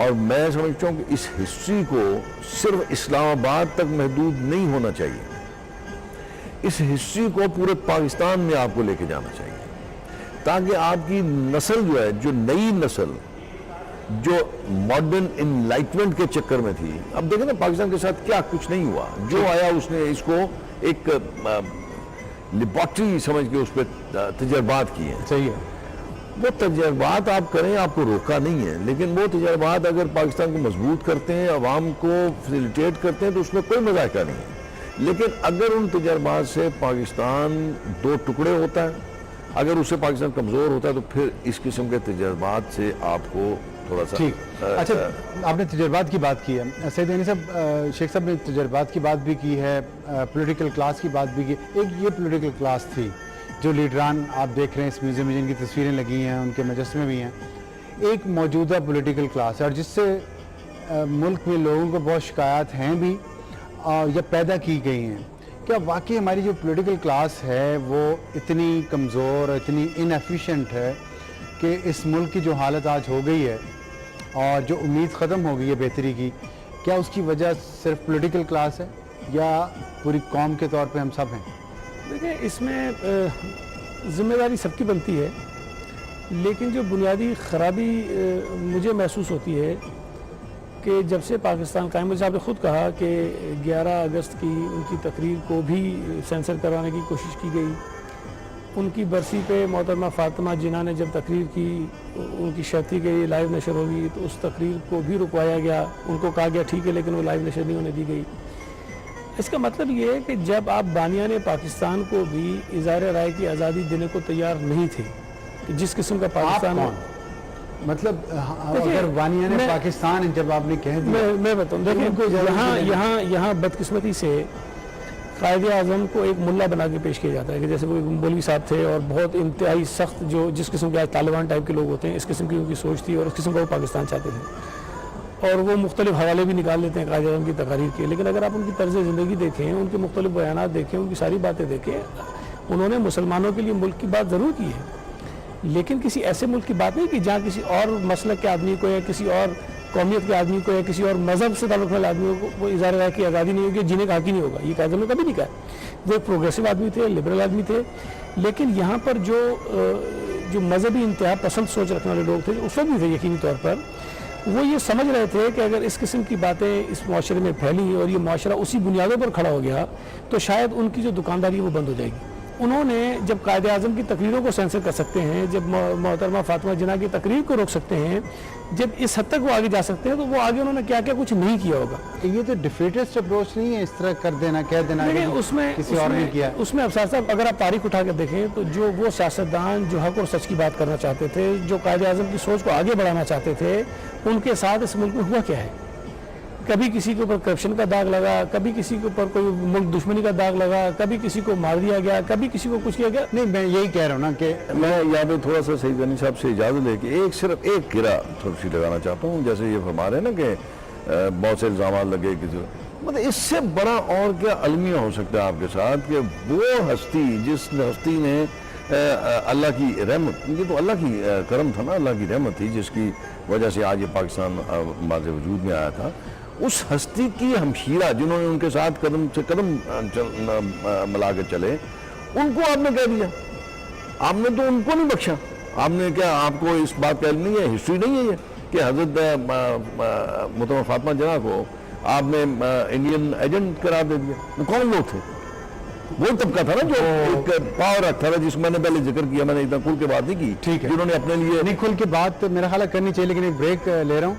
اور میں سمجھتا ہوں کہ اس ہسٹری کو صرف اسلام آباد تک محدود نہیں ہونا چاہیے، اس ہسٹری کو پورے پاکستان میں آپ کو لے کے جانا چاہیے، تاکہ آپ کی نسل جو ہے، جو نئی نسل جو ماڈرن انلائٹمنٹ کے چکر میں تھی، اب دیکھیں نا پاکستان کے ساتھ کیا کچھ نہیں ہوا، جو آیا اس نے اس کو ایک لیبارٹری سمجھ کے اس پہ تجربات کیے ہیں۔ صحیح ہے، وہ تجربات آپ کریں، آپ کو روکا نہیں ہے، لیکن وہ تجربات اگر پاکستان کو مضبوط کرتے ہیں، عوام کو فیسیلیٹیٹ کرتے ہیں تو اس میں کوئی مذائقہ نہیں ہے، لیکن اگر ان تجربات سے پاکستان دو ٹکڑے ہوتا ہے، اگر اس سے پاکستان کمزور ہوتا ہے، تو پھر اس قسم کے تجربات سے آپ کو تھوڑا سا ٹھیک۔ اچھا، آپ نے تجربات کی بات کی ہے، سید عینی صاحب، شیخ صاحب نے تجربات کی بات بھی کی ہے، پولیٹیکل کلاس کی بات بھی کی، ایک یہ پولیٹیکل کلاس تھی جو لیڈران آپ دیکھ رہے ہیں اس میوزیم میں جن کی تصویریں لگی ہیں، ان کے مجسمے بھی ہیں، ایک موجودہ پولیٹیکل کلاس ہے اور جس سے ملک میں لوگوں کو بہت شکایات ہیں بھی یا پیدا کی گئی ہیں۔ کیا واقعی ہماری جو پولیٹیکل کلاس ہے وہ اتنی کمزور، اتنی ان ایفیشینٹ ہے کہ اس ملک کی جو حالت آج ہو گئی ہے اور جو امید ختم ہو گئی ہے بہتری کی، کیا اس کی وجہ صرف پولیٹیکل کلاس ہے یا پوری قوم کے طور پہ ہم سب ہیں؟ دیکھیں، اس میں ذمہ داری سب کی بنتی ہے، لیکن جو بنیادی خرابی مجھے محسوس ہوتی ہے کہ جب سے پاکستان قائم ہوا، جیسے آپ نے خود کہا کہ 11 اگست کی ان کی تقریر کو بھی سینسر کرانے کی کوشش کی گئی، ان کی برسی پہ محترمہ فاطمہ جناح نے جب تقریر کی، ان کی شرط تھی کہ یہ لائیو نشر ہوگی، تو اس تقریر کو بھی رکوایا گیا، ان کو کہا گیا ٹھیک ہے لیکن وہ لائیو نشر نہیں ہونے دی گئی۔ اس کا مطلب یہ ہے کہ جب آپ بانیان پاکستان کو بھی اظہار رائے کی آزادی دینے کو تیار نہیں تھے، کہ جس قسم کا پاکستان ہے، مطلب اگر بانیان پاکستان جب آپ نے کہہ دیا، میں بتاؤں، دیکھیں یہاں بدقسمتی سے قائد اعظم کو ایک ملا بنا کے پیش کیا جاتا ہے کہ جیسے وہ مولوی صاحب تھے اور بہت انتہائی سخت، جو جس قسم کے آج طالبان ٹائپ کے لوگ ہوتے ہیں، اس قسم کی ان کی سوچ تھی اور اس قسم کا وہ پاکستان چاہتے تھے، اور وہ مختلف حوالے بھی نکال لیتے ہیں قائد اعظم کی تقاریر کے، لیکن اگر آپ ان کی طرز زندگی دیکھیں، ان کے مختلف بیانات دیکھیں، ان کی ساری باتیں دیکھیں، انہوں نے مسلمانوں کے لیے ملک کی بات ضرور کی ہے، لیکن کسی ایسے ملک کی بات نہیں کہ جہاں کسی اور مسلک کے آدمی کو یا کسی اور قومیت کے آدمی کو یا کسی اور مذہب سے تعلق والے آدمیوں کو وہ اظہار رائے کی آزادی نہیں ہوگی، جینے کا حق ہی نہیں ہوگا۔ یہ قائد اعظم نے کبھی نہیں کہا، وہ ایک پروگریسو آدمی تھے، لبرل آدمی تھے، لیکن یہاں پر جو مذہبی انتہا پسند سوچ رکھنے والے لوگ تھے، اس وقت بھی تھے یقینی طور پر، وہ یہ سمجھ رہے تھے کہ اگر اس قسم کی باتیں اس معاشرے میں پھیلی اور یہ معاشرہ اسی بنیادوں پر کھڑا ہو گیا تو شاید ان کی جو دکانداری ہے وہ بند ہو جائے گی۔ انہوں نے جب قائد اعظم کی تقریروں کو سینسر کر سکتے ہیں، جب محترمہ فاطمہ جناح کی تقریر کو روک سکتے ہیں، جب اس حد تک وہ آگے جا سکتے ہیں، تو وہ آگے انہوں نے کیا کیا کچھ نہیں کیا ہوگا۔ یہ تو ڈیفیٹسٹ اپروچ نہیں ہے، اس طرح کر دینا، کہہ دینا کسی اور نے کیا۔ اس میں افسر صاحب اگر آپ تاریخ اٹھا کر دیکھیں تو جو وہ سیاستدان جو حق اور سچ کی بات کرنا چاہتے تھے، جو قائد اعظم کی سوچ کو آگے بڑھانا چاہتے تھے، ان کے ساتھ اس ملک میں ہوا کیا ہے؟ کبھی کسی کے اوپر کرپشن کا داغ لگا، کبھی کسی کے اوپر کوئی ملک دشمنی کا داغ لگا، کبھی کسی کو مار دیا گیا، کبھی کسی کو کچھ کیا گیا۔ نہیں، میں یہی کہہ رہا ہوں نا کہ میں یہاں پہ تھوڑا سا سید غنی صاحب سے اجازت لے کے صرف ایک گرہ تھوڑی سی لگانا چاہتا ہوں، جیسے یہ فرما رہے ہیں نا کہ بہت سے الزامات لگے کسی، مطلب اس سے بڑا اور کیا المیہ ہو سکتا ہے آپ کے ساتھ کہ وہ ہستی جس ہستی نے اللہ کی رحمت، یہ تو اللہ کی کرم تھا نا، اللہ کی رحمت تھی جس کی وجہ سے آج یہ پاکستان ماض وجود میں آیا تھا، اس ہستی کی ہمشیرہ جنہوں نے ان کے ساتھ قدم سے قدم ملا کے چلے، ان کو آپ نے کہہ دیا، آپ نے تو ان کو نہیں بخشا، آپ نے کیا، آپ کو اس بات کا علم نہیں ہے، ہسٹری نہیں ہے یہ کہ حضرت محترمہ فاطمہ جناح کو آپ نے انڈین ایجنٹ قرار دے دیا؟ وہ کون لوگ تھے؟ وہ طبقہ تھا نا جو ایک پاور رکھتا تھا، جس میں نے پہلے ذکر کیا، میں نے اتنا کھل کے بات نہیں کی، ٹھیک ہے، جنہوں نے اپنے لیے نہیں کھل کے بات میرا خیال ہے کرنی چاہیے، لیکن ایک بریک لے رہا ہوں،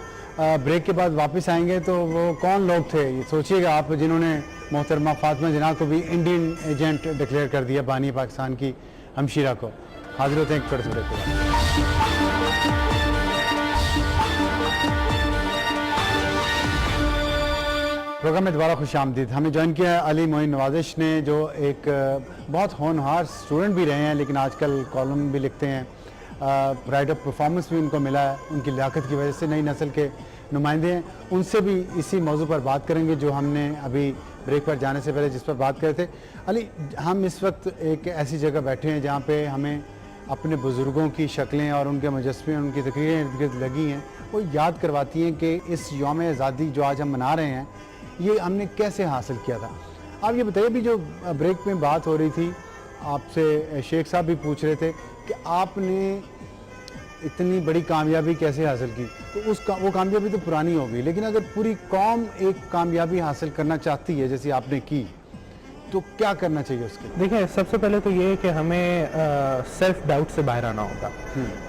بریک کے بعد واپس آئیں گے تو وہ کون لوگ تھے یہ سوچئے گا آپ، جنہوں نے محترمہ فاطمہ جناح کو بھی انڈین ایجنٹ ڈکلیئر کر دیا، بانی پاکستان کی ہمشیرہ کو۔ حاضر ہوتے ہیں ایک چھوٹے سے بریک کے بعد۔ پروگرام میں دوبارہ خوش آمدید۔ ہمیں جوائن کیا ہے علی معین نوازش نے، جو ایک بہت ہونہار اسٹوڈنٹ بھی رہے ہیں، لیکن آج کل کالم بھی لکھتے ہیں، پرائڈ آف پرفارمنس بھی ان کو ملا ہے، ان کی لیاقت کی وجہ سے نئی نسل کے نمائندے ہیں۔ ان سے بھی اسی موضوع پر بات کریں گے جو ہم نے ابھی بریک پر جانے سے پہلے جس پر بات کرے تھے۔ علی، ہم اس وقت ایک ایسی جگہ بیٹھے ہیں جہاں پہ ہمیں اپنے بزرگوں کی شکلیں اور ان کے مجسمے ان کی تقریریں ارد گرد لگی ہیں وہ یاد کرواتی ہیں کہ اس یوم آزادی جو آج ہم منا رہے ہیں یہ ہم نے کیسے حاصل کیا تھا. آپ یہ بتائیے بھی جو بریک میں بات ہو رہی تھی آپ سے شیخ صاحب بھی پوچھ رہے تھے کہ آپ نے اتنی بڑی کامیابی کیسے حاصل کی, تو وہ کامیابی تو پرانی ہوگی, لیکن اگر پوری قوم ایک کامیابی حاصل کرنا چاہتی ہے جیسے آپ نے کی تو کیا کرنا چاہیے اس کے لیے؟ دیکھیں سب سے پہلے تو یہ ہے کہ ہمیں سیلف ڈاؤٹ سے باہر آنا ہوگا.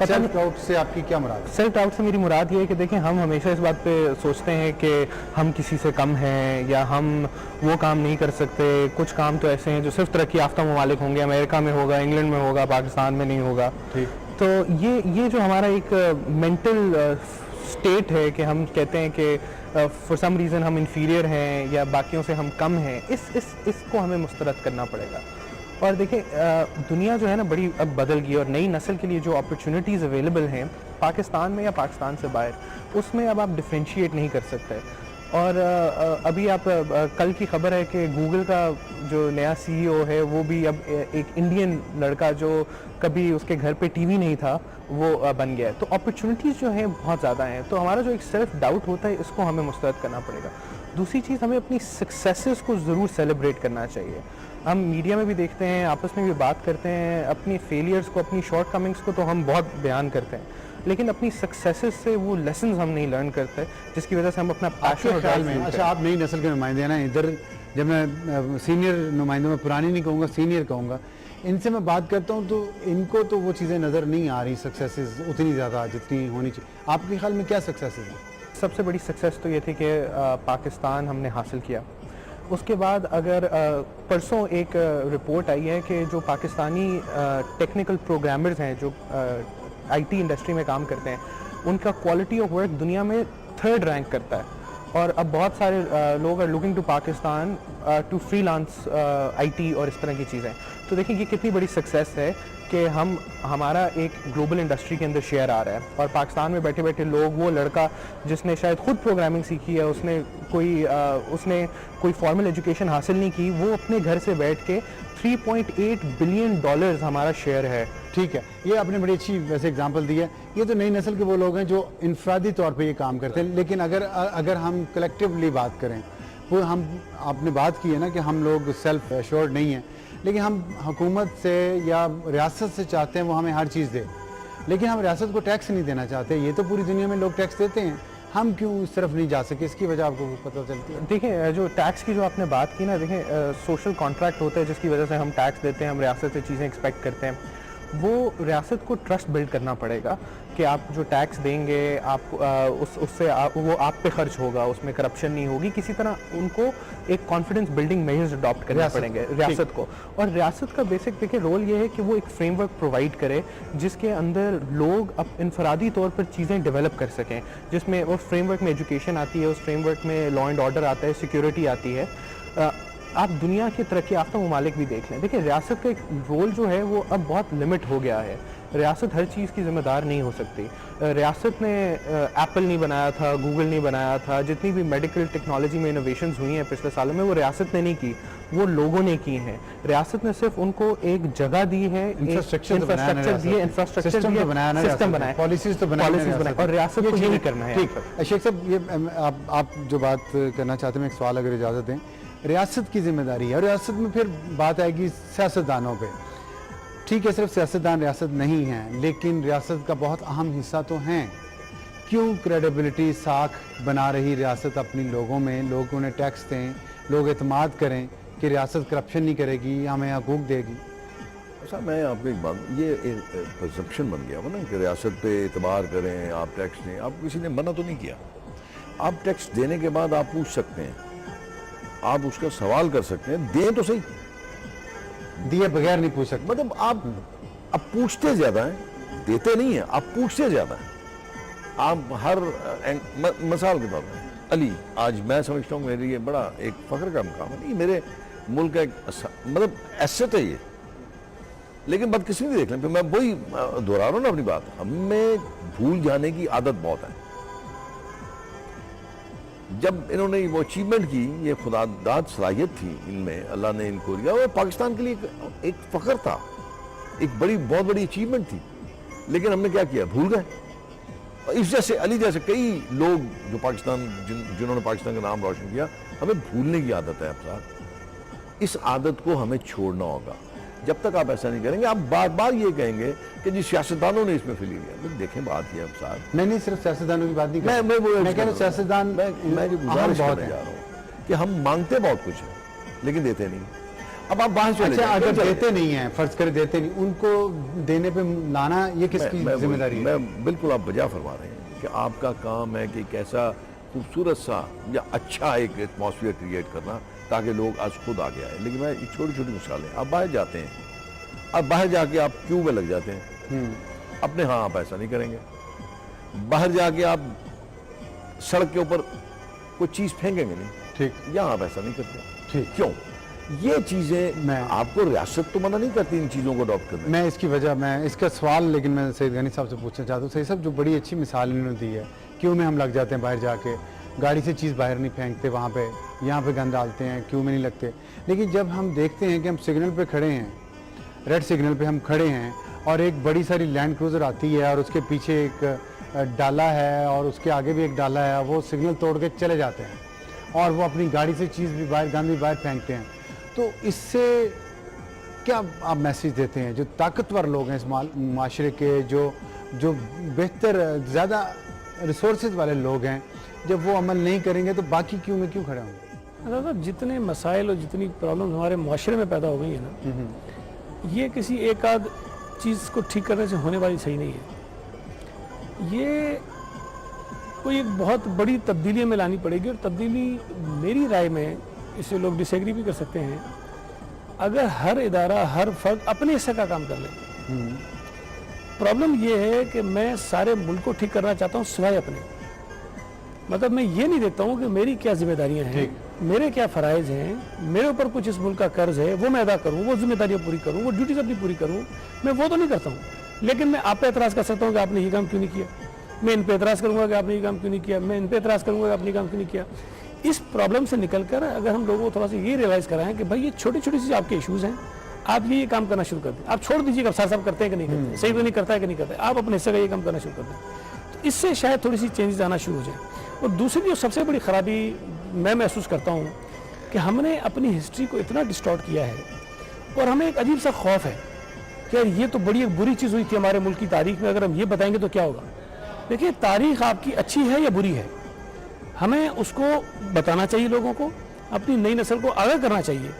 سیلف ڈاؤٹ سے آپ کی کیا مراد ہے؟ سیلف ڈاؤٹ سے میری مراد یہ ہے کہ دیکھیں ہم ہمیشہ اس بات پہ سوچتے ہیں کہ ہم کسی سے کم ہیں یا ہم وہ کام نہیں کر سکتے. کچھ کام تو ایسے ہیں جو صرف ترقی یافتہ ممالک ہوں گے, امریکہ میں ہوگا, انگلینڈ میں ہوگا, پاکستان میں نہیں ہوگا. تو یہ جو ہمارا ایک مینٹل اسٹیٹ ہے کہ ہم کہتے ہیں کہ فار سم ریزن ہم انفیریئر ہیں یا باقیوں سے ہم کم ہیں, اس کو ہمیں مسترد کرنا پڑے گا. اور دیکھیں دنیا جو ہے نا بڑی اب بدل گئی اور نئی نسل کے لیے جو اپرچونیٹیز اویلیبل ہیں پاکستان میں یا پاکستان سے باہر, اس میں اب آپ ڈفرینشیٹ نہیں کر سکتے. اور ابھی آپ کل کی خبر ہے کہ گوگل کا جو نیا سی ای او ہے وہ بھی اب ایک انڈین لڑکا جو کبھی اس کے گھر پہ ٹی وی نہیں تھا وہ بن گیا ہے. تو اپرچونیٹیز جو ہیں بہت زیادہ ہیں. تو ہمارا جو ایک سیلف ڈاؤٹ ہوتا ہے اس کو ہمیں مسترد کرنا پڑے گا. دوسری چیز ہمیں اپنی سکسیسز کو ضرور سیلیبریٹ کرنا چاہیے. ہم میڈیا میں بھی دیکھتے ہیں, آپس میں بھی بات کرتے ہیں, اپنی فیلیئرز کو اپنی شارٹ کمنگز کو تو ہم بہت بیان کرتے ہیں, لیکن اپنی سکسیسز سے وہ لیسنز ہم نہیں لرن کرتے جس کی وجہ سے ہم اپنا پیشن. اچھا آپ نئی نسل کے نمائندے ہیں نا, ادھر جب میں سینئر نمائندوں میں پرانی نہیں کہوں گا سینئر کہوں گا, ان سے میں بات کرتا ہوں تو ان کو تو وہ چیزیں نظر نہیں آ رہی سکسیسز اتنی زیادہ جتنی ہونی چاہیے. آپ کے خیال میں کیا سکسیسز ہیں؟ سب سے بڑی سکسیس تو یہ تھی کہ پاکستان ہم نے حاصل کیا. اس کے بعد اگر پرسوں ایک رپورٹ آئی ہے کہ جو پاکستانی ٹیکنیکل پروگرامرز ہیں جو آئی ٹی انڈسٹری میں کام کرتے ہیں ان کا کوالٹی آف ورک دنیا میں 3rd رینک کرتا ہے. اور اب بہت سارے لوگ are looking to Pakistan to freelance I T اور اس طرح کی چیزیں. تو دیکھیں یہ کتنی بڑی سکسیس ہے کہ ہمارا ایک گلوبل انڈسٹری کے اندر شیئر آ رہا ہے. اور پاکستان میں بیٹھے بیٹھے لوگ, وہ لڑکا جس نے شاید خود پروگرامنگ سیکھی ہے, اس نے کوئی فارمل ایجوکیشن حاصل نہیں کی, وہ اپنے گھر سے بیٹھ کے $3.8 بلین ہمارا شیئر ہے. ٹھیک ہے, یہ آپ نے بڑی اچھی ویسے اگزامپل دی ہے. یہ تو نئی نسل کے وہ لوگ ہیں جو انفرادی طور پہ یہ کام کرتے ہیں, لیکن اگر ہم کلیکٹیولی بات کریں, وہ آپ نے بات کی ہے نا کہ ہم لوگ سیلف ایشورڈ نہیں ہیں, لیکن ہم حکومت سے یا ریاست سے چاہتے ہیں وہ ہمیں ہر چیز دے, لیکن ہم ریاست کو ٹیکس نہیں دینا چاہتے. یہ تو پوری دنیا میں لوگ ٹیکس دیتے ہیں, ہم کیوں اس طرف نہیں جا سکے؟ اس کی وجہ آپ کو پتہ چلتی ہے؟ دیکھیں جو ٹیکس کی جو آپ نے بات کی نا, دیکھیں سوشل کانٹریکٹ ہوتا ہے جس کی وجہ سے ہم ٹیکس دیتے ہیں, ہم ریاست سے چیزیں ایکسپیکٹ کرتے ہیں. وہ ریاست کو ٹرسٹ بلڈ کرنا پڑے گا کہ آپ جو ٹیکس دیں گے آپ اس سے وہ آپ پہ خرچ ہوگا, اس میں کرپشن نہیں ہوگی. کسی طرح ان کو ایک کانفیڈنس بلڈنگ میجرز اڈاپٹ کرنے پڑیں گے ریاست کو. اور ریاست کا بیسک دیکھیں رول یہ ہے کہ وہ ایک فریم ورک پرووائڈ کرے جس کے اندر لوگ اب انفرادی طور پر چیزیں ڈیولپ کر سکیں, جس میں اس فریم ورک میں ایجوکیشن آتی ہے, اس فریم ورک میں لا اینڈ آرڈر آتا ہے, سیکیورٹی آتی ہے. آپ دنیا کے ترقی یافتہ ممالک بھی دیکھ لیں, دیکھیں ریاست کا ایک رول جو ہے وہ اب بہت لمٹ ہو گیا ہے. ریاست ہر چیز کی ذمہ دار نہیں ہو سکتی. ریاست نے ایپل نہیں بنایا تھا, گوگل نہیں بنایا تھا, جتنی بھی میڈیکل ٹیکنالوجی میں انوویشنز ہوئی ہیں پچھلے سالوں میں وہ ریاست نے نہیں کی, وہ لوگوں نے کی ہیں. ریاست نے صرف ان کو ایک جگہ دی ہے, انفراسٹرکچر دی ہے, سسٹم بنایا, پالیسیز تو بنایا, اور ریاست کو یہی کرنا ہے. ٹھیک, شیخ صاحب یہ آپ جو بات کرنا چاہتے ہیں, ایک سوال اگر اجازت دیں. ریاست کی ذمہ داری ہے, اور ریاست میں پھر بات آئے گی سیاستدانوں پہ. ٹھیک ہے, صرف سیاستدان ریاست نہیں ہیں, لیکن ریاست کا بہت اہم حصہ تو ہیں. کیوں کریڈیبلٹی ساکھ بنا رہی ریاست اپنی لوگوں میں, لوگ انہیں ٹیکس دیں, لوگ اعتماد کریں کہ ریاست کرپشن نہیں کرے گی, ہمیں حقوق دے گی؟ اچھا میں آپ کو ایک بات, یہ ایک پرسپشن بن گیا ہو نا کہ ریاست پہ اعتبار کریں, آپ ٹیکس دیں. آپ کو کسی نے منع تو نہیں کیا. آپ ٹیکس دینے کے بعد آپ پوچھ سکتے ہیں, آپ اس کا سوال کر سکتے ہیں, دیں تو صحیح, دیے بغیر نہیں پوچھ سکتے. مطلب آپ اب پوچھتے زیادہ ہیں, دیتے نہیں ہیں, آپ پوچھتے زیادہ ہیں. آپ ہر مثال کے طور پر علی, آج میں سمجھتا ہوں میرے لیے بڑا ایک فخر کا مقام ہے. نہیں, میرے ملک کا ایک مطلب ایسٹ ہے یہ, لیکن بدقسمتی دیکھ لیں, پھر میں وہی دہرا رہا ہوں نا اپنی بات, ہمیں بھول جانے کی عادت بہت ہے. جب انہوں نے وہ اچیومنٹ کی, یہ خدا داد صلاحیت تھی ان میں, اللہ نے ان کو دیا, اور پاکستان کے لیے ایک فخر تھا. ایک بہت بڑی اچیومنٹ تھی، لیکن ہم نے کیا کیا، بھول گئے. اور اس جیسے علی جیسے کئی لوگ جو پاکستان جنہوں نے پاکستان کا نام روشن کیا، ہمیں بھولنے کی عادت ہے. اب صاحب اس عادت کو ہمیں چھوڑنا ہوگا. جب تک آپ ایسا نہیں کریں گے، آپ بار بار یہ کہیں گے کہ جی سیاستدانوں نے اس میں فیل لیا. دیکھیں بات یہ اب صاحب، میں نہیں صرف سیاستدانوں کی بات نہیں کر میں کہہ رہا ہوں سیاستدان میں جو گزارش کرنے جا رہا ہوں کہ ہم مانگتے بہت کچھ ہیں لیکن دیتے نہیں. اب آپ باہر چلے اچھا، جائیں. اگر دیتے نہیں ہیں، فرض کرے دیتے نہیں، ان کو دینے پہ لانا یہ کس کی ذمہ داری ہے؟ میں بالکل آپ بجا فرما رہے ہیں کہ آپ کا کام ہے کہ ایک ایسا خوبصورت سا یا اچھا ایک ایٹماسفیئر کریٹ کرنا تاکہ لوگ آج خود آگے آئے. لیکن میں چھوٹی چھوٹی مثالیں، آپ باہر جاتے ہیں، اب باہر جا کے آپ کیوں میں لگ جاتے ہیں، اپنے ہاں آپ ایسا نہیں کریں گے. باہر جا کے آپ سڑک کے اوپر کوئی چیز پھینکیں گے نہیں، ٹھیک، یہاں آپ ایسا نہیں کرتے. ٹھیک. کیوں؟ یہ چیزیں آپ کو ریاست تو منع نہیں کرتی ان چیزوں کو اڈاپٹ کرنے. میں اس کی وجہ، میں اس کا سوال لیکن میں سید غنی صاحب سے پوچھنا چاہتا ہوں. سید صاحب جو بڑی اچھی مثال انہوں نے دی ہے، کیوں میں ہم لگ جاتے ہیں باہر جا کے، گاڑی سے چیز باہر نہیں پھینکتے، وہاں پہ یہاں پہ گند ڈالتے ہیں، کیوں میں نہیں لگتے. لیکن جب ہم دیکھتے ہیں کہ ہم سگنل پہ کھڑے ہیں، ریڈ سگنل پہ ہم کھڑے ہیں اور ایک بڑی ساری لینڈ کروزر آتی ہے اور اس کے پیچھے ایک ڈالا ہے اور اس کے آگے بھی ایک ڈالا ہے، وہ سگنل توڑ کے چلے جاتے ہیں اور وہ اپنی گاڑی سے چیز بھی باہر، گند بھی باہر پھینکتے ہیں. تو اس سے کیا آپ میسیج دیتے ہیں جو طاقتور لوگ ہیں اس معاشرے کے، جو بہتر زیادہ ریسورسز والے لوگ ہیں، جب وہ عمل نہیں کریں گے تو باقی کیوں میں کیوں کھڑے ہوں گے؟ مطلب جتنے مسائل اور جتنی پرابلم ہمارے معاشرے میں پیدا ہو گئی ہیں نا، یہ کسی ایک آدھ چیز کو ٹھیک کرنے سے ہونے والی صحیح نہیں ہے. یہ کوئی ایک بہت بڑی تبدیلی میں لانی پڑے گی، اور تبدیلی میری رائے میں، اس سے لوگ ڈس ایگری بھی کر سکتے ہیں، اگر ہر ادارہ، ہر فرد اپنے حصے کا کام کر لے. پرابلم یہ ہے کہ میں سارے ملک کو ٹھیک کرنا چاہتا ہوں سوائے اپنے. مطلب میں یہ نہیں دیکھتا ہوں کہ میری کیا ذمہ داریاں ہیں، میرے کیا فرائض ہیں، میرے اوپر کچھ اس ملک کا قرض ہے، وہ میں ادا کروں، وہ ذمہ داریاں پوری کروں، وہ ڈیوٹیز اپنی پوری کروں. میں وہ تو نہیں کرتا ہوں، لیکن میں آپ پہ اعتراض کر سکتا ہوں کہ آپ نے یہ کام کیوں نہیں کیا. میں ان پہ اعتراض کروں گا کہ آپ نے یہ کام کیوں نہیں کیا. میں ان پہ اعتراض کروں گا کہ آپ نے یہ کام کیوں نہیں کیا. اس پرابلم سے نکل کر اگر ہم لوگوں کو تھوڑا سا یہ ریئلائز کرائیں کہ بھائی یہ چھوٹی چھوٹی سی آپ کے ایشوز ہیں، آپ یہ کام کرنا شروع کر دیں. آپ چھوڑ دیجیے کہ صاحب کرتے ہیں کہ نہیں کرتے، صحیح تو نہیں کرتا ہے کہ نہیں کرتا ہے، آپ اپنے حصے کا یہ کام کرنا شروع کر دیں. تو اس سے شاید تھوڑی سی چینجز آنا شروع ہو جائیں. اور دوسری جو سب سے بڑی خرابی میں محسوس کرتا ہوں کہ ہم نے اپنی ہسٹری کو اتنا ڈسٹارٹ کیا ہے، اور ہمیں ایک عجیب سا خوف ہے کہ یار یہ تو بڑی ایک بری چیز ہوئی تھی ہمارے ملک کی تاریخ میں، اگر ہم یہ بتائیں گے تو کیا ہوگا. دیکھیے تاریخ آپ کی اچھی ہے یا بری ہے، ہمیں اس کو بتانا چاہیے، لوگوں کو، اپنی نئی نسل کو آگاہ کرنا چاہیے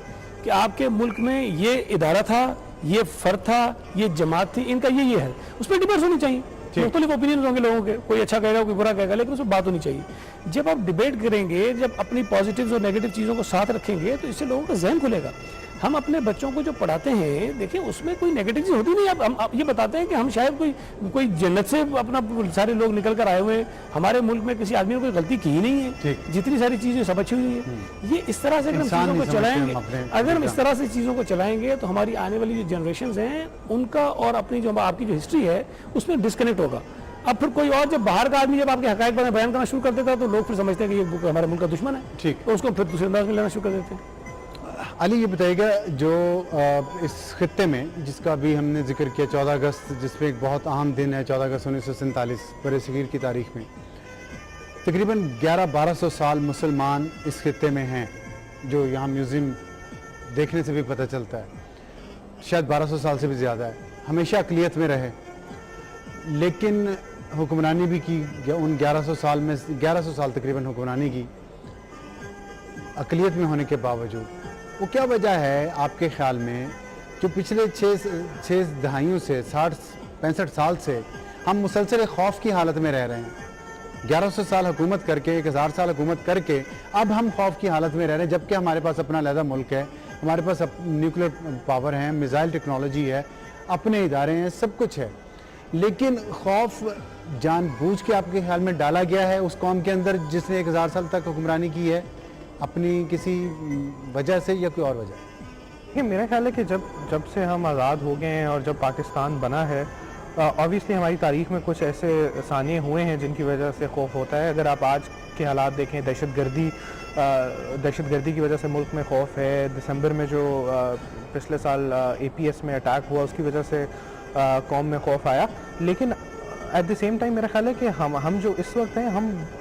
کہ آپ کے ملک میں یہ ادارہ تھا، یہ فرد تھا، یہ جماعت تھی، ان کا یہ ہے. اس پہ ڈبیٹس ہونی چاہیے، مختلف اوپینینز ہوں گے لوگوں کے، کوئی اچھا کہے گا، کوئی برا کہے گا، لیکن اس پہ بات ہونی چاہیے. جب آپ ڈبیٹ کریں گے، جب اپنی پازیٹیوز اور نیگیٹو چیزوں کو ساتھ رکھیں گے، تو اس سے لوگوں کا ذہن کھلے گا. ہم اپنے بچوں کو جو پڑھاتے ہیں، دیکھیں اس میں کوئی نیگیٹو چیز ہوتی نہیں. ہم یہ بتاتے ہیں کہ ہم شاید کوئی جنت سے اپنا سارے لوگ نکل کر آئے ہوئے ہیں، ہمارے ملک میں کسی آدمی نے کوئی غلطی کی ہی نہیں ہے، جتنی ساری چیزیں سب اچھی ہوئی ہیں. یہ اس طرح سے اگر ہم چیزوں کو چلائیں گے، اگر ہم اس طرح سے چیزوں کو چلائیں گے تو ہماری آنے والی جو جنریشنز ہیں ان کا اور اپنی جو آپ کی جو ہسٹری ہے اس میں ڈسکنیکٹ ہوگا. اب پھر کوئی اور جب باہر کا آدمی جب آپ کے حقائق بیان کرنا شروع کر دیتا ہے تو لوگ پھر سمجھتے ہیں کہ یہ ہمارے ملک کا دشمن ہے، تو اس کو پھر دوسرے انداز میں لینا شروع کر دیتے ہیں. علی یہ بتائیے گا، جو اس خطے میں جس کا بھی ہم نے ذکر کیا 14 اگست، جس میں ایک بہت اہم دن ہے 14 اگست 1947 برِ صغیر کی تاریخ میں، تقریباً 1100-1200 سال مسلمان اس خطے میں ہیں، جو یہاں میوزیم دیکھنے سے بھی پتہ چلتا ہے، شاید 1200 سال سے بھی زیادہ ہے. ہمیشہ اقلیت میں رہے، لیکن حکمرانی بھی کی ان 1100 سال میں، 1100 سال تقریباً حکمرانی کی اقلیت میں ہونے کے باوجود. وہ کیا وجہ ہے آپ کے خیال میں جو پچھلے 6 دہائیوں سے 60-65 سال سے ہم مسلسل خوف کی حالت میں رہ رہے ہیں؟ 1100 سال حکومت کر کے، 1000 سال حکومت کر کے اب ہم خوف کی حالت میں رہ رہے ہیں، جبکہ ہمارے پاس اپنا علیحدہ ملک ہے، ہمارے پاس نیوکلیر پاور ہے، میزائل ٹیکنالوجی ہے، اپنے ادارے ہیں، سب کچھ ہے. لیکن خوف جان بوجھ کے آپ کے خیال میں ڈالا گیا ہے اس قوم کے اندر جس نے 1000 سال تک حکمرانی کی ہے، اپنی کسی وجہ سے یا کوئی اور وجہ؟ یہ میرا خیال ہے کہ جب سے ہم آزاد ہو گئے ہیں اور جب پاکستان بنا ہے، obviously ہماری تاریخ میں کچھ ایسے ثانیے ہوئے ہیں جن کی وجہ سے خوف ہوتا ہے. اگر آپ آج کے حالات دیکھیں, دہشت گردی کی وجہ سے ملک میں خوف ہے. دسمبر میں جو پچھلے سال APS میں اٹیک ہوا اس کی وجہ سے قوم میں خوف آیا. لیکن ایٹ دی سیم ٹائم میرا خیال ہے کہ ہم جو اس وقت ہیں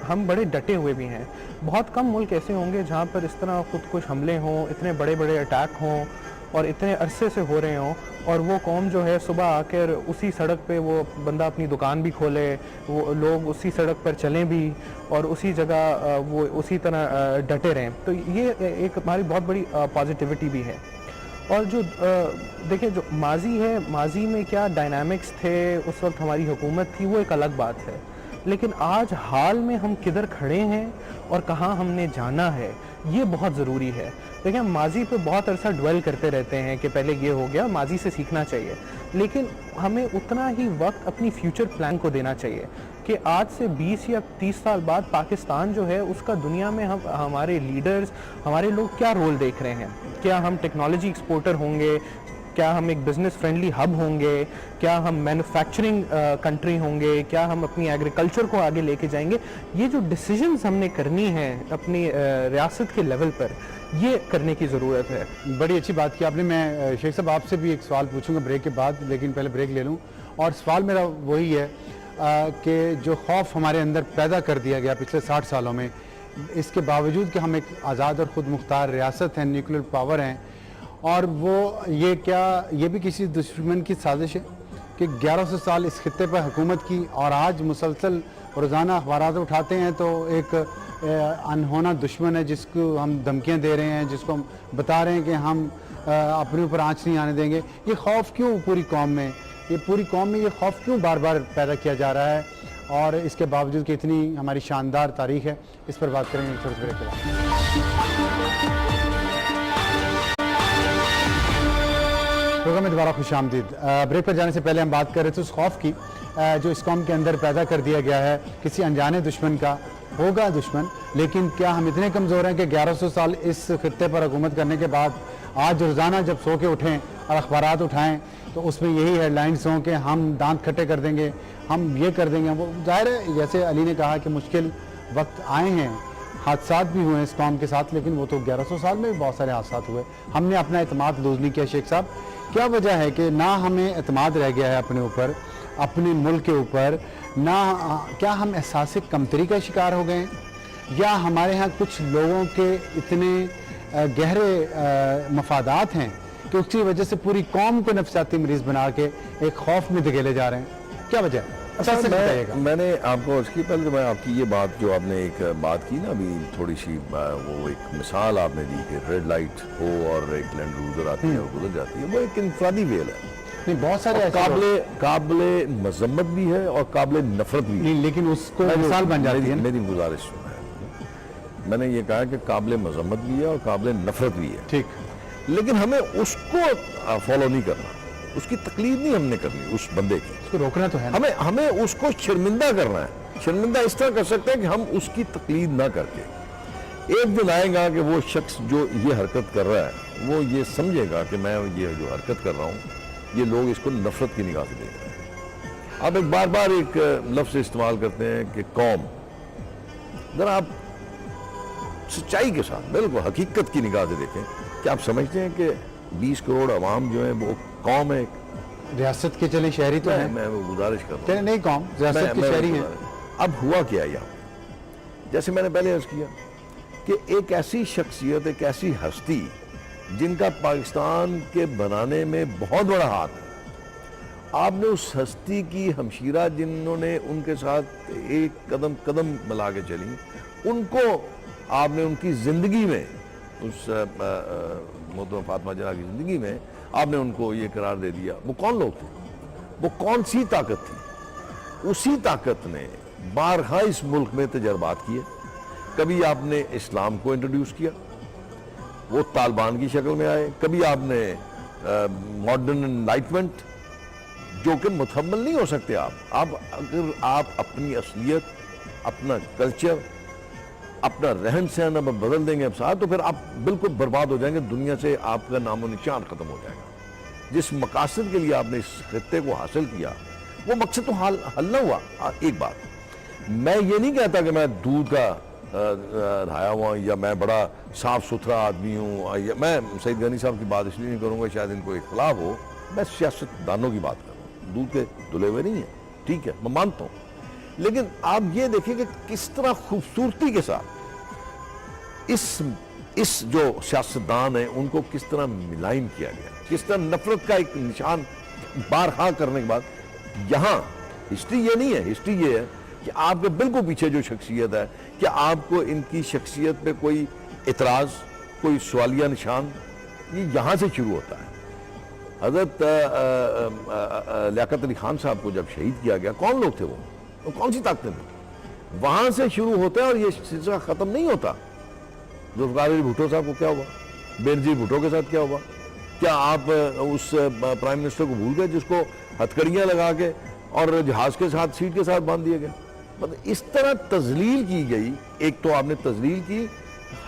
ہم بڑے ڈٹے ہوئے بھی ہیں. بہت کم ملک ایسے ہوں گے جہاں پر اس طرح خود کش حملے ہوں, اتنے بڑے بڑے اٹیک ہوں اور اتنے عرصے سے ہو رہے ہوں, اور وہ قوم جو ہے صبح آ کر اسی سڑک پہ وہ بندہ اپنی دکان بھی کھولے, وہ لوگ اسی سڑک پر چلیں بھی اور اسی جگہ وہ اسی طرح ڈٹے رہیں. تو یہ ایک ہماری بہت بڑی پازیٹیوٹی بھی ہے. اور جو دیکھیں جو ماضی ہے, ماضی میں کیا ڈائنامکس تھے, اس وقت ہماری حکومت تھی, وہ ایک الگ بات ہے. لیکن آج حال میں ہم کدھر کھڑے ہیں اور کہاں ہم نے جانا ہے, یہ بہت ضروری ہے. دیکھیں ہم ماضی پہ بہت عرصہ ڈویل کرتے رہتے ہیں کہ پہلے یہ ہو گیا, ماضی سے سیکھنا چاہیے, لیکن ہمیں اتنا ہی وقت اپنی فیوچر پلان کو دینا چاہیے کہ آج سے 20 یا 30 سال بعد پاکستان جو ہے اس کا دنیا میں ہمارے لیڈرز, ہمارے لوگ کیا رول دیکھ رہے ہیں. کیا ہم ٹیکنالوجی ایکسپورٹر ہوں گے, کیا ہم ایک بزنس فرینڈلی ہب ہوں گے, کیا ہم مینوفیکچرنگ کنٹری ہوں گے, کیا ہم اپنی ایگریکلچر کو آگے لے کے جائیں گے. یہ جو ڈیسیجنز ہم نے کرنی ہیں اپنی ریاست کے لیول پر, یہ کرنے کی ضرورت ہے. بڑی اچھی بات کی آپ نے. میں شیخ صاحب آپ سے بھی ایک سوال پوچھوں گا بریک کے بعد, لیکن پہلے بریک لے لوں. اور سوال میرا وہی ہے کہ جو خوف ہمارے اندر پیدا کر دیا گیا پچھلے 60 سالوں میں, اس کے باوجود کہ ہم ایک آزاد اور خود مختار ریاست ہیں, نیوکلیر پاور ہیں, اور وہ یہ بھی کسی دشمن کی سازش ہے کہ 1100 سال اس خطے پر حکومت کی, اور آج مسلسل روزانہ اخبارات اٹھاتے ہیں تو ایک انہونا دشمن ہے جس کو ہم دھمکیاں دے رہے ہیں, جس کو ہم بتا رہے ہیں کہ ہم اپنے اوپر آنچ نہیں آنے دیں گے. یہ خوف کیوں پوری قوم میں یہ خوف کیوں بار بار پیدا کیا جا رہا ہے, اور اس کے باوجود کہ اتنی ہماری شاندار تاریخ ہے؟ اس پر بات کریں گے چھوٹے سے بریک کے بعد. پروگرام میں دوبارہ خوش آمدید. بریک پر جانے سے پہلے ہم بات کر رہے تھے اس خوف کی جو اس قوم کے اندر پیدا کر دیا گیا ہے کسی انجانے دشمن کا. ہوگا دشمن, لیکن کیا ہم اتنے کمزور ہیں کہ 1100 سال اس خطے پر حکومت کرنے کے بعد آج روزانہ جب سو کے اٹھیں اور اخبارات اٹھائیں تو اس میں یہی ہیڈ لائنز ہوں کہ ہم دانت کھٹے کر دیں گے, ہم یہ کر دیں گے. وہ ظاہر ہے جیسے علی نے کہا کہ مشکل وقت آئے ہیں, حادثات بھی ہوئے ہیں اس قوم کے ساتھ, لیکن وہ تو 1100 سال میں بھی بہت سارے حادثات ہوئے. ہم نے اپنا اعتماد لوز نہیں کیا. شیخ صاحب, کیا وجہ ہے کہ نہ ہمیں اعتماد رہ گیا ہے اپنے اوپر, اپنے ملک کے اوپر, نہ کیا ہم احساس کمتری کا شکار ہو گئے ہیں, یا ہمارے ہاں کچھ لوگوں کے اتنے گہرے مفادات ہیں کہ اس کی وجہ سے پوری قوم کو نفسیاتی مریض بنا کے ایک خوف میں دھکیلے جا رہے ہیں؟ کیا وجہ ہے؟ میں نے آپ کو اس کی پہلے میں آپ کی یہ بات جو آپ نے ایک بات کی نا ابھی تھوڑی سی, وہ ایک مثال آپ نے دی کہ ریڈ لائٹ ہو اور ایک لینڈ کروزر آتی ہے اور گزر جاتی ہے, وہ ایک انفرادی ویل ہے. نہیں, بہت سارے قابل مذمت بھی ہے اور قابل نفرت بھی ہے, لیکن اس کو مثال بن جاتی ہے. میری گزارش ہے, میں نے یہ کہا کہ قابل مذمت بھی ہے اور قابل نفرت بھی ہے, ٹھیک, لیکن ہمیں اس کو فالو نہیں کرنا, اس کی تقلید نہیں ہم نے کرنی, اس بندے کی اس کو روکنا تو ہے. ہمیں اس کو شرمندہ کرنا ہے. شرمندہ اس طرح کر سکتے ہیں کہ ہم اس کی تقلید نہ کر کے, ایک دن آئے گا کہ وہ شخص جو یہ حرکت کر رہا ہے وہ یہ سمجھے گا کہ میں یہ جو حرکت کر رہا ہوں یہ لوگ اس کو نفرت کی نگاہ سے دیکھ رہے ہیں. آپ ایک بار بار ایک لفظ استعمال کرتے ہیں کہ قوم. ذرا آپ سچائی کے ساتھ بالکل حقیقت کی نگاہ سے دیکھیں, کیا آپ سمجھتے ہیں کہ 20 کروڑ عوام جو ہیں وہ قوم ہے؟ ریاست کے چلے شہری تو ہیں, میں وہ گزارش کرتا ہوں, نہیں قوم ریاست کے شہری ہیں. اب ہوا کیا یہاں, جیسے میں نے پہلے عرض کیا کہ ایک ایسی شخصیت, ایک ایسی ہستی جن کا پاکستان کے بنانے میں بہت بڑا ہاتھ ہے, آپ نے اس ہستی کی ہمشیرہ جنہوں نے ان کے ساتھ ایک قدم قدم ملا کے چلی, ان کو آپ نے ان کی زندگی میں, اس محترمہ فاطمہ جناح کی زندگی میں آپ نے ان کو یہ قرار دے دیا. وہ کون لوگ تھے, وہ کون سی طاقت تھی؟ اسی طاقت نے بارہا اس ملک میں تجربات کیے. کبھی آپ نے اسلام کو انٹروڈیوس کیا, وہ طالبان کی شکل میں آئے, کبھی آپ نے ماڈرن انلائٹمنٹ, جو کہ متحمل نہیں ہو سکتے آپ اگر آپ اپنی اصلیت, اپنا کلچر, اپنا رہن سہن اب بدل دیں گے اب ساتھ, تو پھر آپ بالکل برباد ہو جائیں گے, دنیا سے آپ کا نام و نشان ختم ہو جائے گا. جس مقاصد کے لیے آپ نے اس خطے کو حاصل کیا وہ مقصد تو حل نہ ہوا. ایک بات, میں یہ نہیں کہتا کہ میں دودھ کا رہایا ہوا ہوں یا میں بڑا صاف ستھرا آدمی ہوں، یا میں سعید غنی صاحب کی بات اس لیے نہیں کروں گا شاید ان کو اختلاف ہو، میں سیاست دانوں کی بات کر رہا ہوں، دودھ کے دھلے ہوئے نہیں ہیں، ٹھیک ہے میں مانتا ہوں، لیکن آپ یہ دیکھیں کہ کس طرح خوبصورتی کے ساتھ اس جو سیاستدان ہیں ان کو کس طرح ملائم کیا گیا، کس طرح نفرت کا ایک نشان بارہا کرنے کے بعد یہاں ہسٹری یہ نہیں ہے، ہسٹری یہ ہے کہ آپ کے بالکل پیچھے جو شخصیت ہے کہ آپ کو ان کی شخصیت پہ کوئی اعتراض، کوئی سوالیہ نشان، یہ یہاں سے شروع ہوتا ہے۔ حضرت لیاقت علی خان صاحب کو جب شہید کیا گیا، کون لوگ تھے وہ کون سی طاقتیں تھیں؟ وہاں سے شروع ہوتا ہے اور یہ سلسلہ ختم نہیں ہوتا۔ ذوالفقار علی بھٹو صاحب کو کیا ہوا؟ بینظیر بھٹو کے ساتھ کیا ہوا؟ کیا آپ اس پرائم منسٹر کو بھول گئے جس کو ہتھکڑیاں لگا کے اور جہاز کے ساتھ سیٹ کے ساتھ باندھ دیا گیا؟ مطلب اس طرح تذلیل کی گئی، ایک تو آپ نے تذلیل کی،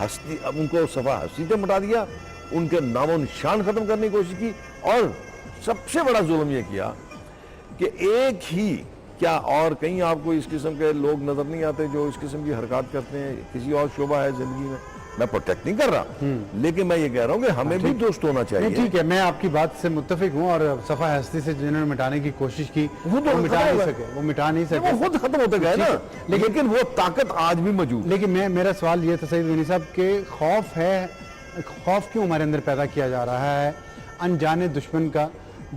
ہستی اب ان کو صفحہ ہستی سے مٹا دیا، ان کے نام و نشان ختم کرنے کی کوشش کی، اور سب سے بڑا ظلم یہ کیا کہ ایک ہی کیا اور کہیں آپ کو اس قسم کے لوگ نظر نہیں آتے جو اس قسم کی حرکات کرتے ہیں؟ کسی اور شعبہ ہے زندگی میں، میں پروٹیکٹ نہیں کر رہا، لیکن میں یہ کہہ رہا ہوں کہ ہمیں بھی دوست ہونا چاہیے۔ ٹھیک ہے، میں آپ کی بات سے متفق ہوں، اور صفحہ ہستی سے جنہوں نے مٹانے کی کوشش کی وہ مٹا نہیں سکے، وہ خود ختم ہوتے گئے نا، لیکن وہ طاقت آج بھی موجود۔ لیکن میرا سوال یہ تھا سعید غنی صاحب کہ خوف ہے، خوف کیوں ہمارے اندر پیدا کیا جا رہا ہے انجانے دشمن کا،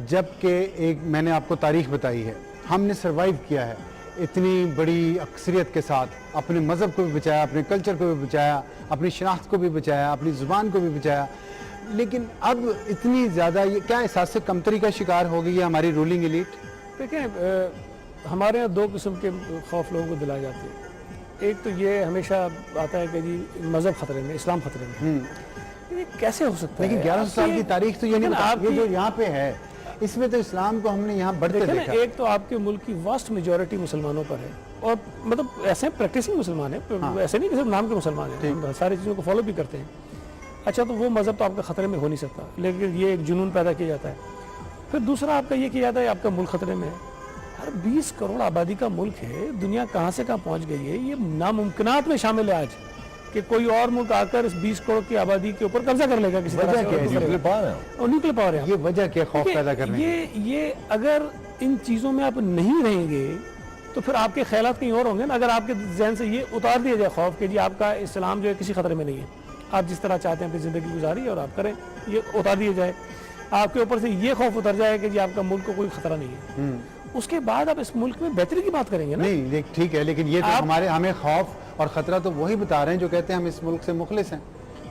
جبکہ ایک میں نے آپ کو تاریخ بتائی ہے، ہم نے سروائیو کیا ہے اتنی بڑی اکثریت کے ساتھ، اپنے مذہب کو بھی بچایا، اپنے کلچر کو بھی بچایا، اپنی شناخت کو بھی بچایا، اپنی زبان کو بھی بچایا، لیکن اب اتنی زیادہ یہ کیا احساس سے کمتری کا شکار ہو گئی ہے ہماری رولنگ ایلیٹ؟ دیکھیں ہمارے یہاں دو قسم کے خوف لوگوں کو دلائے جاتے ہیں۔ ایک تو یہ ہمیشہ آتا ہے کہ جی مذہب خطرے میں، اسلام خطرے میں، یہ کیسے ہو سکتا ہے؟ لیکن 1100 سال کی تاریخ تو یہ نہیں بتا، یہ جو یہاں پہ ہے اس میں تو اسلام کو ہم نے یہاں بڑھتے دیکھا۔ ایک تو آپ کے ملک کی واسٹ میجورٹی مسلمانوں پر ہے، اور مطلب ایسے پریکٹسنگ مسلمان ہیں، ایسے نہیں کہ صرف نام کے مسلمان ہیں، ہم ساری چیزوں کو فالو بھی کرتے ہیں۔ اچھا تو وہ مذہب تو آپ کا خطرے میں ہو نہیں سکتا، لیکن یہ ایک جنون پیدا کیا جاتا ہے۔ پھر دوسرا آپ کا یہ کیا جاتا ہے آپ کا ملک خطرے میں ہے، ہر 20 کروڑ آبادی کا ملک ہے، دنیا کہاں سے کہاں پہنچ گئی ہے، یہ ناممکنات میں شامل ہے آج کہ کوئی اور ملک آ کر اس 20 کروڑ کی آبادی کے اوپر قبضہ کر لے گا کسی طرح سے، اور نیوکلیر پاور ہے۔ یہ وجہ کیا خوف پیدا کرنے کی؟ یہ اگر ان چیزوں میں آپ نہیں رہیں گے تو پھر آپ کے خیالات کہیں اور ہوں گے نا۔ اگر آپ کے ذہن سے یہ اتار دیا جائے خوف کہ جی آپ کا اسلام جو ہے کسی خطرے میں نہیں ہے، آپ جس طرح چاہتے ہیں اپنی زندگی گزاری اور آپ کریں، یہ اتار دیا جائے، آپ کے اوپر سے یہ خوف اتر جائے کہ جی آپ کا ملک کو کوئی خطرہ نہیں ہے، اس کے بعد آپ اس ملک میں بہتری کی بات کریں گے نا۔ نہیں ٹھیک ہے، لیکن یہ تو ہمیں خوف اور خطرہ تو وہی بتا رہے ہیں جو کہتے ہیں ہم اس ملک سے مخلص ہیں،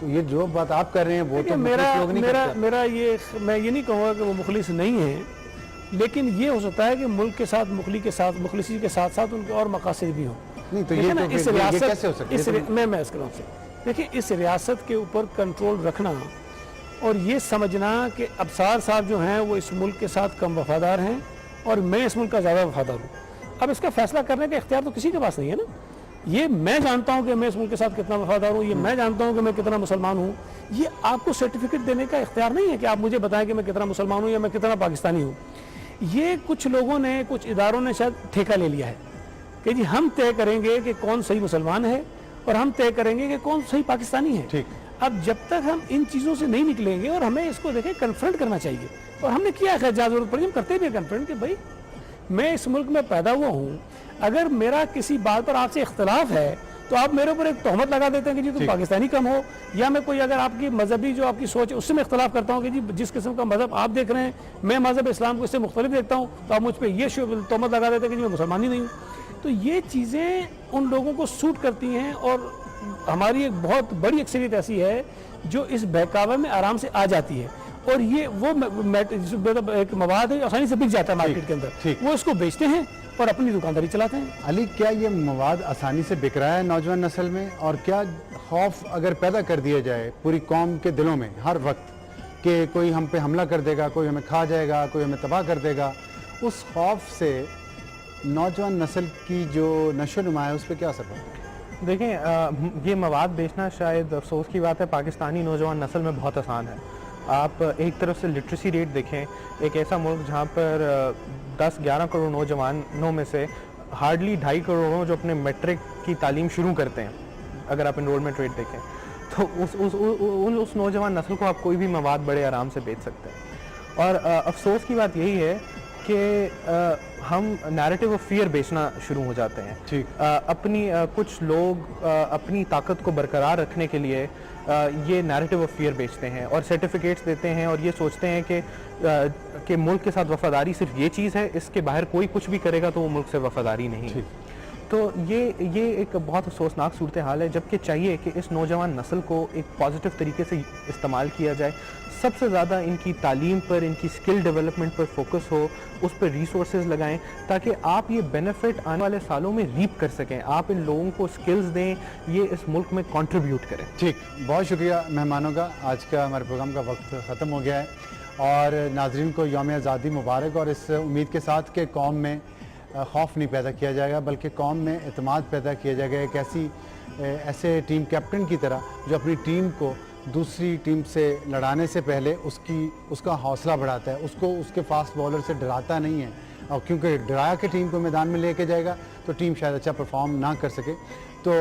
تو یہ جو بات آپ کر رہے ہیں وہ تو مخلص لوگ نہیں کرتے۔ میرا یہ میں یہ نہیں کہوں گا کہ وہ مخلص نہیں ہیں، لیکن یہ ہو سکتا ہے کہ ملک کے ساتھ مخلصی کے ساتھ ساتھ ان کے اور مقاصد بھی ہوں۔ نہیں تو یہ کیسے ہو سکتا ہے؟ میں اس کلام سے دیکھیں، اس ریاست کے اوپر کنٹرول رکھنا اور یہ سمجھنا کہ ابصار صاحب جو ہیں وہ اس ملک کے ساتھ کم وفادار ہیں اور میں اس ملک کا زیادہ وفادار ہوں، اب اس کا فیصلہ کرنے کا اختیار تو کسی کے پاس نہیں ہے نا۔ یہ میں جانتا ہوں کہ میں اس ملک کے ساتھ کتنا وفادار ہوں، یہ میں جانتا ہوں کہ میں کتنا مسلمان ہوں، یہ آپ کو سرٹیفکیٹ دینے کا اختیار نہیں ہے کہ آپ مجھے بتائیں کہ میں کتنا مسلمان ہوں یا میں کتنا پاکستانی ہوں۔ یہ کچھ لوگوں نے، کچھ اداروں نے شاید ٹھیکہ لے لیا ہے کہ جی ہم طے کریں گے کہ کون صحیح مسلمان ہے اور ہم طے کریں گے کہ کون صحیح پاکستانی ہے۔ اب جب تک ہم ان چیزوں سے نہیں نکلیں گے، اور ہمیں اس کو دیکھیں کنفرنٹ کرنا چاہیے، اور ہم نے کیا ہے، جہاں ضرورت پڑی ہم کرتے بھی ہیں کنفرنٹ کہ بھائی میں اس ملک میں پیدا ہوا ہوں، اگر میرا کسی بات پر آپ سے اختلاف ہے تو آپ میرے اوپر ایک تہمت لگا دیتے ہیں کہ جی تم پاکستانی کم ہو، یا میں کوئی اگر آپ کی مذہبی جو آپ کی سوچ ہے اس سے میں اختلاف کرتا ہوں کہ جی جس قسم کا مذہب آپ دیکھ رہے ہیں میں مذہب اسلام کو اس سے مختلف دیکھتا ہوں، تو آپ مجھ پہ یہ تہمت لگا دیتے ہیں کہ جی میں مسلمان ہی نہیں ہوں۔ تو یہ چیزیں ان لوگوں کو سوٹ کرتی ہیں، اور ہماری ایک بہت بڑی اکثریت ایسی ہے جو اس بہکاوے میں آرام سے آ جاتی ہے، اور یہ وہ ایک مواد ہے آسانی سے بک جاتا ہے مارکیٹ کے اندر، وہ اس کو بیچتے ہیں اور اپنی دکانداری چلاتے ہیں۔ علی، کیا یہ مواد آسانی سے بک رہا ہے نوجوان نسل میں؟ اور کیا خوف اگر پیدا کر دیا جائے پوری قوم کے دلوں میں ہر وقت کہ کوئی ہم پہ حملہ کر دے گا، کوئی ہمیں کھا جائے گا، کوئی ہمیں تباہ کر دے گا، اس خوف سے نوجوان نسل کی جو نشو و نما ہے اس پہ کیا اثر پڑتا ہے؟ دیکھیں یہ مواد بیچنا شاید افسوس کی بات ہے پاکستانی نوجوان نسل میں بہت آسان ہے۔ آپ ایک طرف سے لٹریسی ریٹ دیکھیں، ایک ایسا ملک جہاں پر 10-11 کروڑ نوجوانوں میں سے ہارڈلی 2.5 کروڑوں جو اپنے میٹرک کی تعلیم شروع کرتے ہیں، اگر آپ انرولمنٹ ریٹ دیکھیں تو اس نوجوان نسل کو آپ کوئی بھی مواد بڑے آرام سے بیچ سکتے ہیں. اور افسوس کی بات یہی ہے کہ ہم نیریٹو آف فیئر بیچنا شروع ہو جاتے ہیں. ٹھیک. اپنی کچھ لوگ اپنی طاقت کو برقرار رکھنے کے لیے یہ نیریٹو آف فیئر بیچتے ہیں اور سرٹیفکیٹس دیتے ہیں اور یہ سوچتے ہیں کہ ملک کے ساتھ وفاداری صرف یہ چیز ہے, اس کے باہر کوئی کچھ بھی کرے گا تو وہ ملک سے وفاداری نہیں. تو یہ ایک بہت افسوسناک صورتحال ہے, جبکہ چاہیے کہ اس نوجوان نسل کو ایک پازیٹیو طریقے سے استعمال کیا جائے. سب سے زیادہ ان کی تعلیم پر, ان کی اسکل ڈیولپمنٹ پر فوکس ہو, اس پر ریسورسز لگائیں تاکہ آپ یہ بینیفٹ آنے والے سالوں میں ریپ کر سکیں. آپ ان لوگوں کو اسکلز دیں, یہ اس ملک میں کنٹریبیوٹ کریں. ٹھیک, بہت شکریہ مہمانوں کا. آج کا ہمارے پروگرام کا وقت ختم ہو گیا ہے اور ناظرین کو یوم آزادی مبارک, اور اس امید کے ساتھ کہ قوم میں خوف نہیں پیدا کیا جائے گا بلکہ قوم میں اعتماد پیدا کیا جائے گا. ایک ایسے ٹیم کیپٹن کی طرح جو اپنی ٹیم کو دوسری ٹیم سے لڑانے سے پہلے اس کا حوصلہ بڑھاتا ہے, اس کے فاسٹ بالر سے ڈراتا نہیں ہے, اور کیونکہ ڈرایا کہ ٹیم کو میدان میں لے کے جائے گا تو ٹیم شاید اچھا پرفارم نہ کر سکے. تو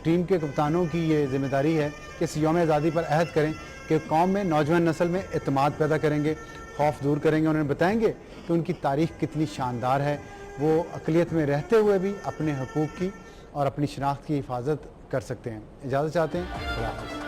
ٹیم کے کپتانوں کی یہ ذمہ داری ہے کہ اس یوم آزادی پر عہد کریں کہ قوم میں, نوجوان نسل میں اعتماد پیدا کریں گے, خوف دور کریں گے, انہیں بتائیں گے کہ ان کی تاریخ کتنی شاندار ہے, وہ اقلیت میں رہتے ہوئے بھی اپنے حقوق کی اور اپنی شناخت کی حفاظت کر سکتے ہیں. اجازت چاہتے ہیں. خدا حافظ.